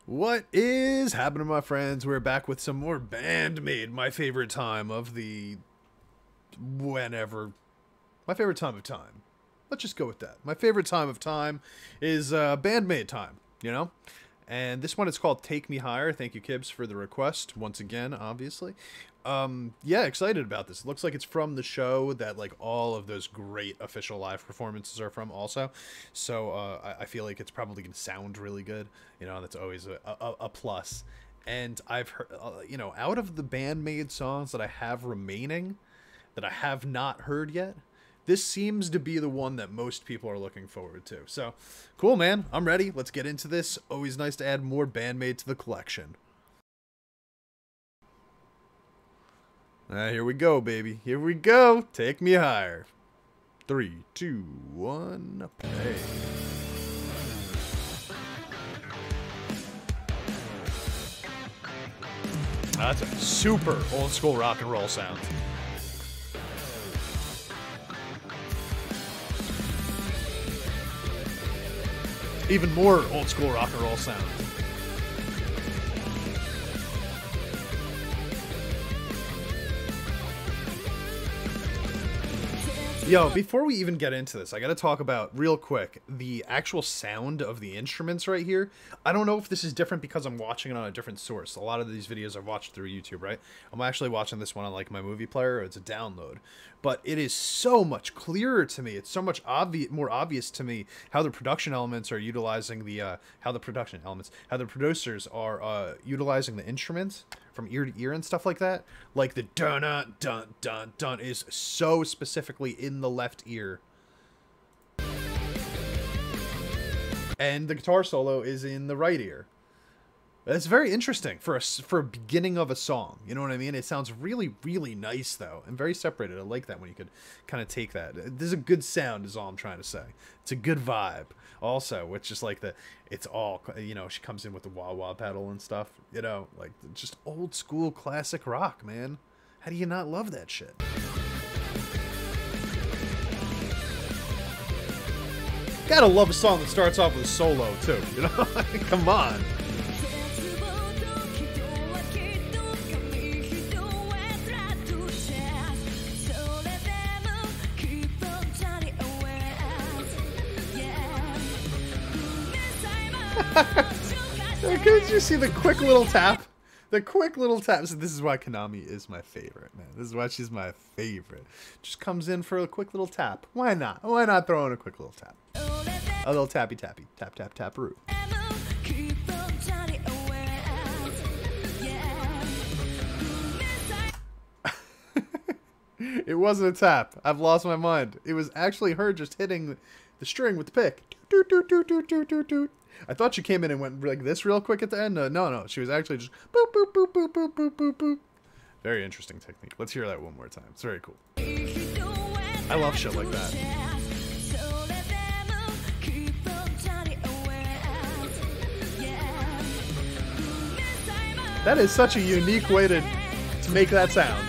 What is happening, my friends? We're back with some more BAND-MAID, my favorite time of the... whenever. My favorite time of time. Let's just go with that. My favorite time of time is BAND-MAID time, you know? And this one is called Take Me Higher. Thank you, Kibbs, for the request, once again, obviously. Yeah, excited about this. It looks like it's from the show that, like, all of those great official live performances are from also. So, I feel like it's probably going to sound really good. You know, that's always a plus. And I've heard, you know, out of the BAND-MAID songs that I have remaining, that I have not heard yet, this seems to be the one that most people are looking forward to. So, cool, man. I'm ready. Let's get into this. Always nice to add more BAND-MAID to the collection. Here we go, baby. Here we go. Take me higher. 3, 2, 1, play. That's a super old school rock and roll sound. Even more old school rock and roll sound. Yo, before we even get into this, I gotta talk about, real quick, the actual sound of the instruments right here. I don't know if this is different because I'm watching it on a different source. A lot of these videos I've watched through YouTube, right? I'm actually watching this one on, like, my movie player. It's a download. But it is so much clearer to me. It's so much more obvious to me how the production elements are utilizing the, how the producers are utilizing the instruments from ear to ear and stuff like that. Like the dun dun dun dun dun is so specifically in the left ear, and the guitar solo is in the right ear. That's very interesting for a beginning of a song. You know what I mean? It sounds really, really nice though, and very separated. I like that when you could kind of take that. There's a good sound, is all I'm trying to say. It's a good vibe. Also, which is like it's all, you know, she comes in with the wah-wah pedal and stuff. You know, like just old school classic rock, man. How do you not love that shit? Gotta love a song that starts off with a solo too. You know, come on. Did you see the quick little tap? The quick little tap. So this is why Konami is my favorite, man. This is why she's my favorite. Just comes in for a quick little tap. Why not? Why not throw in a quick little tap? A little tappy tappy. Tap tap tap-roo. It wasn't a tap. I've lost my mind. It was actually her just hitting the string with the pick. Doot, doot, doot, doot, doot, doot, doot. I thought she came in and went like this real quick at the end. No. She was actually just boop, boop, boop, boop, boop, boop, boop, boop. Very interesting technique. Let's hear that one more time. It's very cool. I love shit like that. That is such a unique way to make that sound.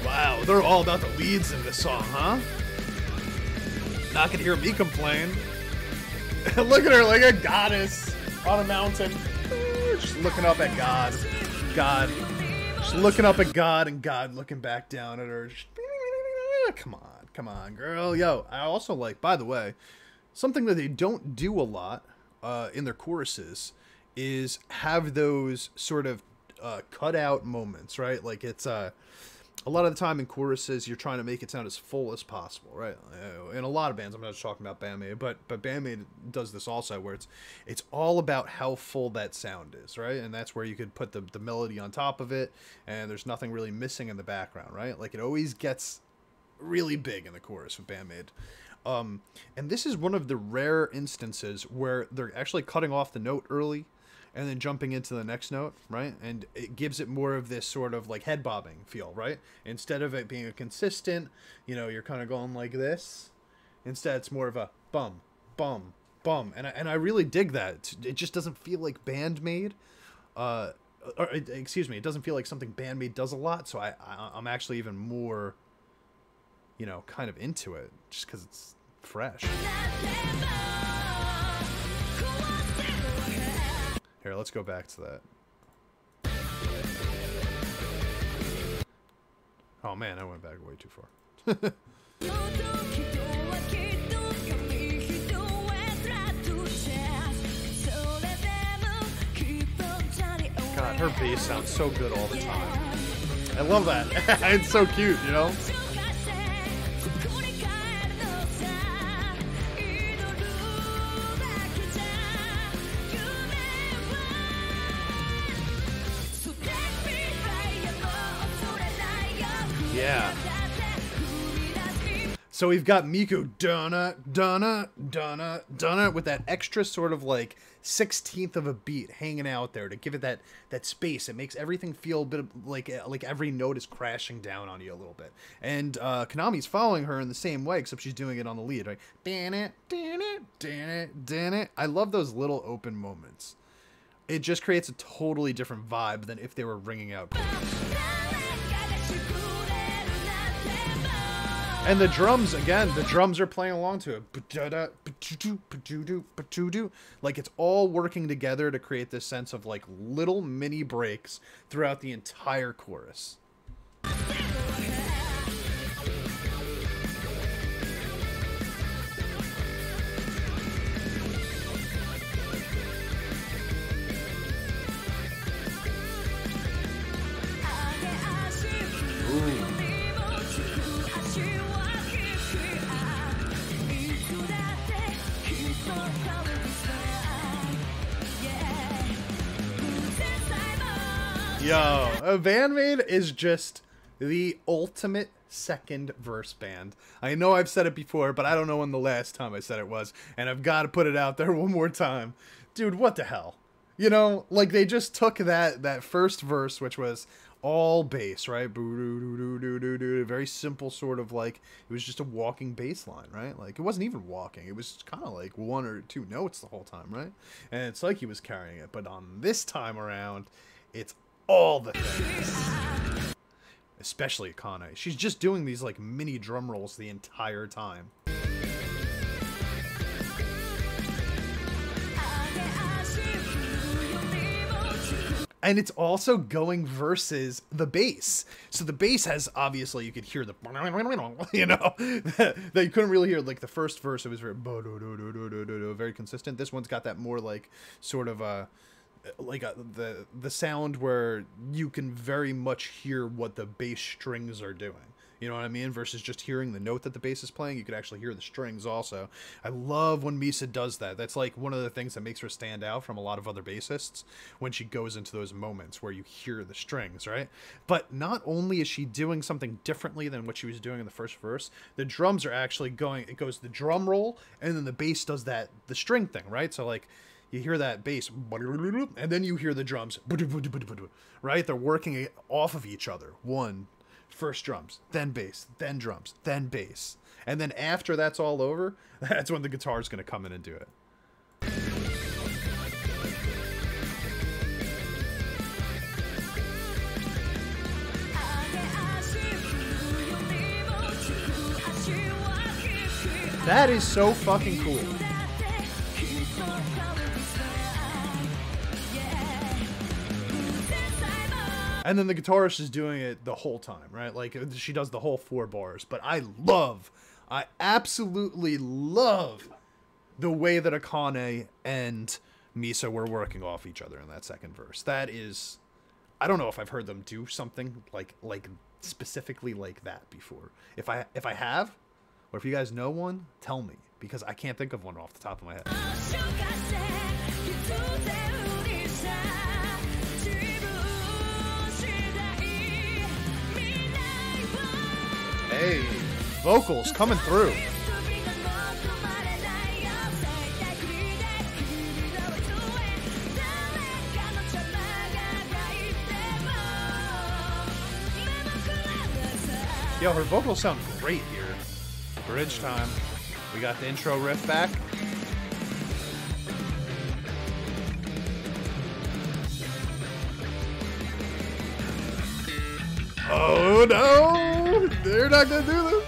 Wow, they're all about the leads in this song, huh? Not gonna hear me complain. Look at her like a goddess on a mountain. Just looking up at God. God. Just looking up at God and God looking back down at her. Just, come on, girl. Yo, I also like, by the way, something that they don't do a lot in their choruses is have those sort of cut out moments, right? Like it's a lot of the time in choruses, you're trying to make it sound as full as possible, right? In a lot of bands, I'm not just talking about BAND-MAID, but BAND-MAID does this also, where it's all about how full that sound is, right? And that's where you could put the melody on top of it, and there's nothing really missing in the background, right? Like it always gets really big in the chorus with BAND-MAID. And this is one of the rare instances where they're actually cutting off the note early and then jumping into the next note, right? And it gives it more of this sort of like head bobbing feel, right? Instead of it being a consistent, you know, you're kind of going like this. Instead, it's more of a bum, bum, bum. And I really dig that. It just doesn't feel like BAND-MAID. Excuse me, it doesn't feel like something BAND-MAID does a lot, so I'm actually even more, you know, kind of into it, just because it's fresh. Here, let's go back to that. Oh man, I went back way too far. God, her bass sounds so good all the time. I love that. It's so cute, you know? Yeah. So we've got Miku dunna dunna dunna dunna with that extra sort of like 16th of a beat hanging out there to give it that space. It makes everything feel a bit like every note is crashing down on you a little bit. And Konami's following her in the same way, except she's doing it on the lead, right? Dan it, dan it, dan it, dan it. I love those little open moments. It just creates a totally different vibe than if they were ringing out. And the drums, again, the drums are playing along to it. Like, it's all working together to create this sense of, like, little mini breaks throughout the entire chorus. Ooh. Yo, BAND-MAID is just the ultimate second verse band. I know I've said it before, but I don't know when the last time I said it was, and I've got to put it out there one more time. Dude, what the hell? You know, like, they just took that first verse, which was all bass, right? Very simple, sort of like, it was just a walking bass line, right? Like, it wasn't even walking. It was kind of like one or two notes the whole time, right? And it's like he was carrying it. But on this time around, it's all the things. Especially Akane. She's just doing these like mini drum rolls the entire time. And it's also going versus the bass. So the bass has, obviously, you could hear the, you know, that you couldn't really hear. Like, the first verse, it was very consistent. This one's got that more, like, sort of, the sound where you can very much hear what the bass strings are doing. You know what I mean? Versus just hearing the note that the bass is playing, you could actually hear the strings also. I love when Misa does that. That's like one of the things that makes her stand out from a lot of other bassists, when she goes into those moments where you hear the strings, right? But not only is she doing something differently than what she was doing in the first verse, the drums are actually going, it goes the drum roll, and then the bass does that, the string thing, right? So like, you hear that bass, and then you hear the drums, right? They're working off of each other. First drums, then bass, then drums, then bass. And then after that's all over, that's when the guitar's going to come in and do it. That is so fucking cool. And then the guitarist is doing it the whole time, right? Like, she does the whole 4 bars. But I absolutely love the way that Akane and Misa were working off each other in that second verse. That is, I don't know if I've heard them do something like specifically like that before. If I have, or if you guys know one, tell me, because I can't think of one off the top of my head. Hey, vocals coming through. Yo, her vocals sound great here. Bridge time. We got the intro riff back. Oh no! They're not gonna do this!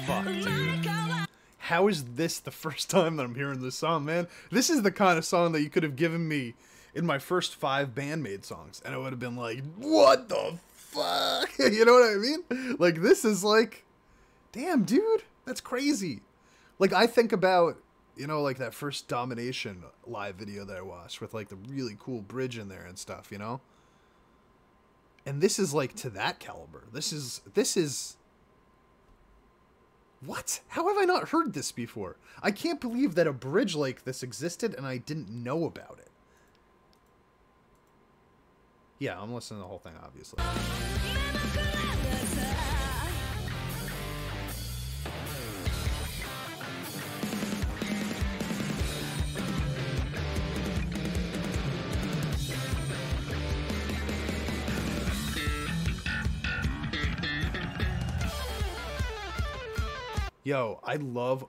Fuck, dude. How is this the first time that I'm hearing this song, man? This is the kind of song that you could have given me in my first 5 BAND-MAID songs, and I would have been like, what the fuck? You know what I mean? Like, this is like, damn, dude, that's crazy. Like, I think about, you know, like that first Domination live video that I watched with like the really cool bridge in there and stuff, you know? And this is like to that caliber. This is what? How have I not heard this before? I can't believe that a bridge like this existed and I didn't know about it. Yeah, I'm listening to the whole thing, obviously. Yo, I love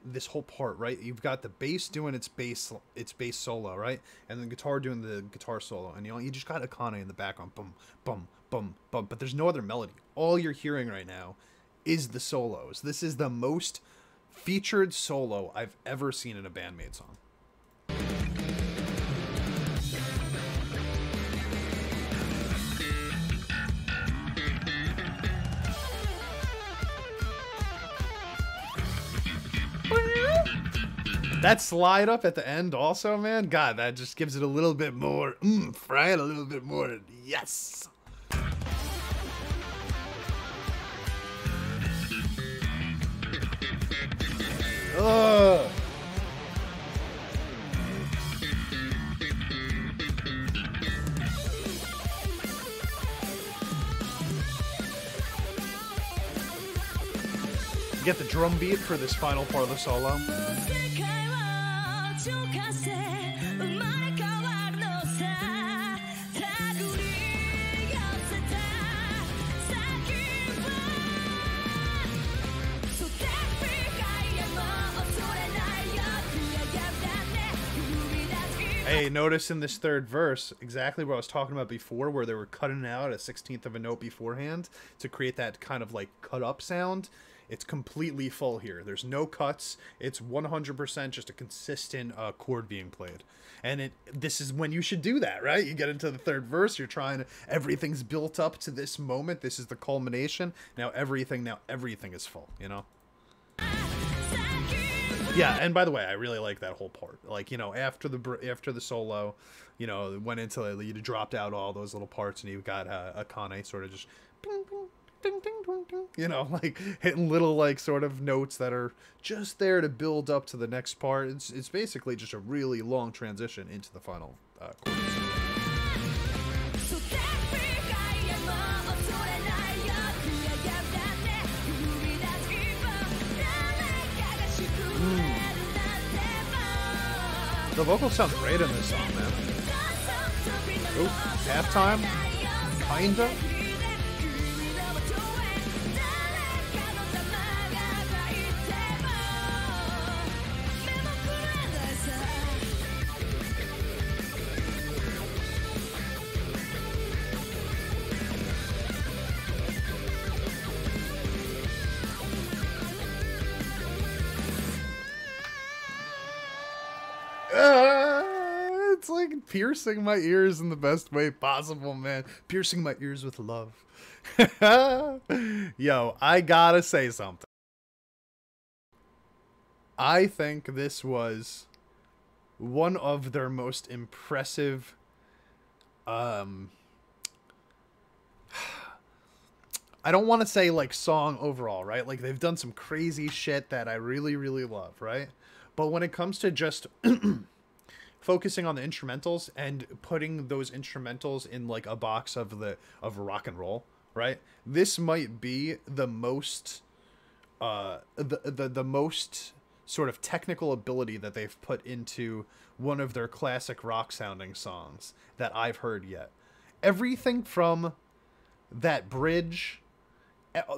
this whole part, right? You've got the bass doing its bass solo, right? And the guitar doing the guitar solo. And you just got Akane in the background. Bum, bum, bum, bum. But there's no other melody. All you're hearing right now is the solos. This is the most featured solo I've ever seen in a BAND-MAID song. That slide up at the end also, man, God, that just gives it a little bit more oomph, right? A little bit more, yes. Ugh. Get the drum beat for this final part of the solo. Hey, notice in this third verse, exactly what I was talking about before, where they were cutting out a 16th of a note beforehand to create that kind of like cut up sound. It's completely full here. There's no cuts. It's 100% just a consistent chord being played. And this is when you should do that, right? You get into the third verse, you're trying to, everything's built up to this moment. This is the culmination. Now everything is full, you know? Yeah, and by the way, I really like that whole part. Like, you know, after the solo, you know, it went into, you dropped out all those little parts, and you got Akane sort of just ping, ping, ding, ding, ding, ding, you know, like hitting little like sort of notes that are just there to build up to the next part. It's basically just a really long transition into the final chorus. The vocals sound great in this song, man. Ooh, halftime? Kinda? It's like piercing my ears in the best way possible, man. Piercing my ears with love. Yo, I gotta say something. I think this was one of their most impressive, I don't want to say like song overall, right? Like they've done some crazy shit that I really, really love, right? But when it comes to just focusing on the instrumentals and putting those instrumentals in like a box of rock and roll, right? This might be the most the most sort of technical ability that they've put into one of their classic rock sounding songs that I've heard yet. Everything from that bridge,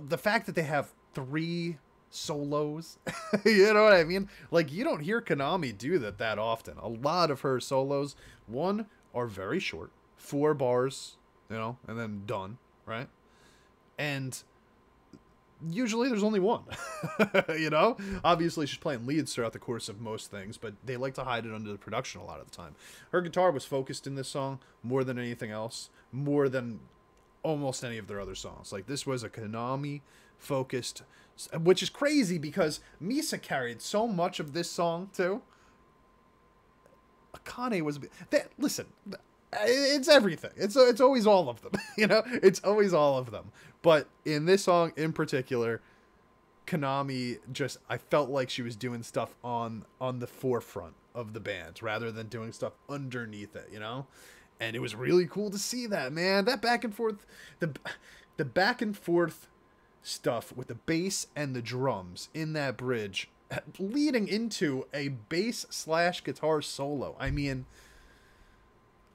the fact that they have 3 solos, you know what I mean? Like, you don't hear Konami do that often. A lot of her solos, one, are very short, 4 bars, you know, and then done, right? And usually there's only one. You know, obviously she's playing leads throughout the course of most things, but they like to hide it under the production a lot of the time. Her guitar was focused in this song more than anything else, more than almost any of their other songs. Like, this was a Konami focused, which is crazy because Misa carried so much of this song too. Akane was listen, it's everything. It's always all of them. You know, it's always all of them. But in this song in particular, Konami just, I felt like she was doing stuff on the forefront of the band rather than doing stuff underneath it, you know? And it was really cool to see that, man. That back and forth, the back and forth stuff with the bass and the drums in that bridge leading into a bass/guitar solo. I mean,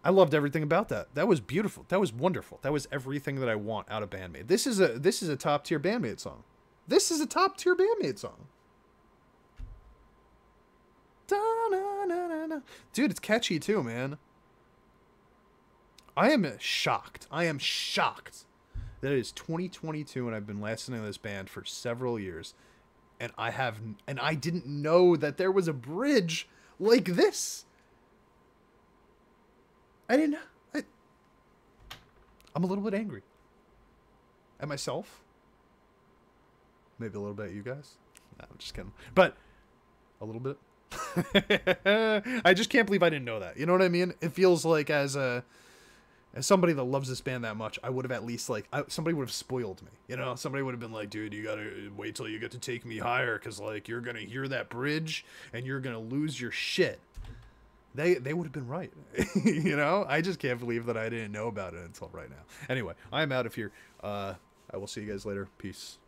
I loved everything about that. That was beautiful. That was wonderful. That was everything that I want out of BAND-MAID. This is a top tier BAND-MAID song. This is a top tier BAND-MAID song. Dude, it's catchy too, man. I am shocked. I am shocked that it is 2022 and I've been listening to this band for several years, and I didn't know that there was a bridge like this. I didn't know. I'm a little bit angry at myself. Maybe a little bit at you guys. No, I'm just kidding. But a little bit. I just can't believe I didn't know that. You know what I mean? It feels like as somebody that loves this band that much, I would have at least, like, somebody would have spoiled me. You know? Somebody would have been like, dude, you gotta wait till you get to Take Me Higher, because, like, you're gonna hear that bridge and you're gonna lose your shit. They would have been right. You know? I just can't believe that I didn't know about it until right now. Anyway, I'm out of here. I will see you guys later. Peace.